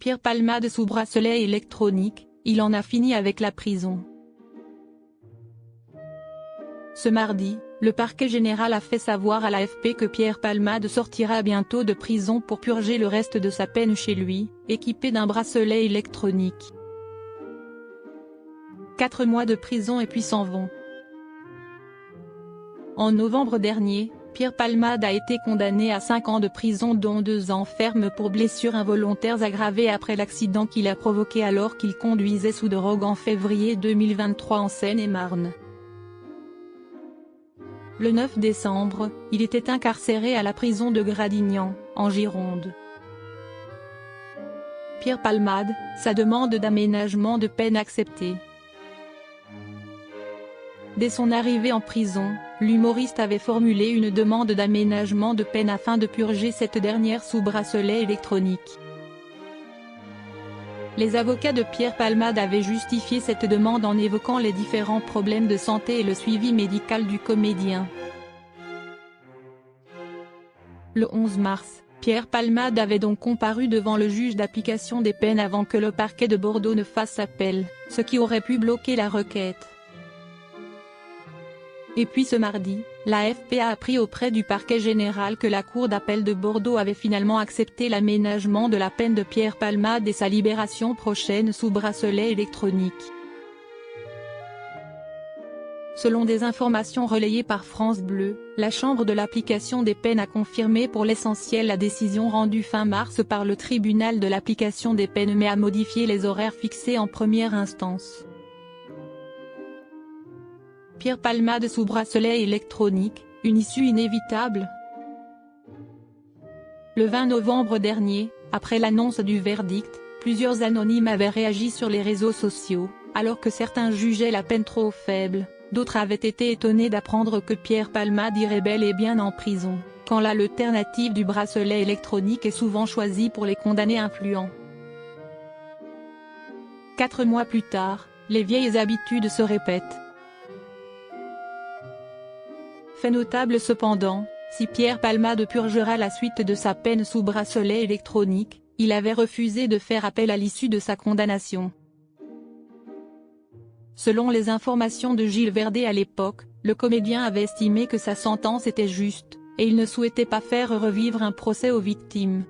Pierre Palmade sous bracelet électronique, il en a fini avec la prison. Ce mardi, le parquet général a fait savoir à l'AFP que Pierre Palmade sortira bientôt de prison pour purger le reste de sa peine chez lui, équipé d'un bracelet électronique. 4 mois de prison et puis s'en vont. En novembre dernier, Pierre Palmade a été condamné à 5 ans de prison dont 2 ans ferme pour blessures involontaires aggravées après l'accident qu'il a provoqué alors qu'il conduisait sous drogue en février 2023 en Seine-et-Marne. Le 9 décembre, il était incarcéré à la prison de Gradignan, en Gironde. Pierre Palmade, sa demande d'aménagement de peine acceptée. Dès son arrivée en prison, l'humoriste avait formulé une demande d'aménagement de peine afin de purger cette dernière sous bracelet électronique. Les avocats de Pierre Palmade avaient justifié cette demande en évoquant les différents problèmes de santé et le suivi médical du comédien. Le 11 mars, Pierre Palmade avait donc comparu devant le juge d'application des peines avant que le parquet de Bordeaux ne fasse appel, ce qui aurait pu bloquer la requête. Et puis ce mardi, l'AFP a appris auprès du parquet général que la cour d'appel de Bordeaux avait finalement accepté l'aménagement de la peine de Pierre Palmade et sa libération prochaine sous bracelet électronique. Selon des informations relayées par France Bleu, la Chambre de l'application des peines a confirmé pour l'essentiel la décision rendue fin mars par le tribunal de l'application des peines mais a modifié les horaires fixés en première instance. Pierre Palmade sous bracelet électronique, une issue inévitable. Le 20 novembre dernier, après l'annonce du verdict, plusieurs anonymes avaient réagi sur les réseaux sociaux, alors que certains jugeaient la peine trop faible, d'autres avaient été étonnés d'apprendre que Pierre Palmade irait bel et bien en prison, quand l'alternative du bracelet électronique est souvent choisie pour les condamnés influents. 4 mois plus tard, les vieilles habitudes se répètent. Fait notable cependant, si Pierre Palmade purgera la suite de sa peine sous bracelet électronique, il avait refusé de faire appel à l'issue de sa condamnation. Selon les informations de Gilles Verdet à l'époque, le comédien avait estimé que sa sentence était juste, et il ne souhaitait pas faire revivre un procès aux victimes.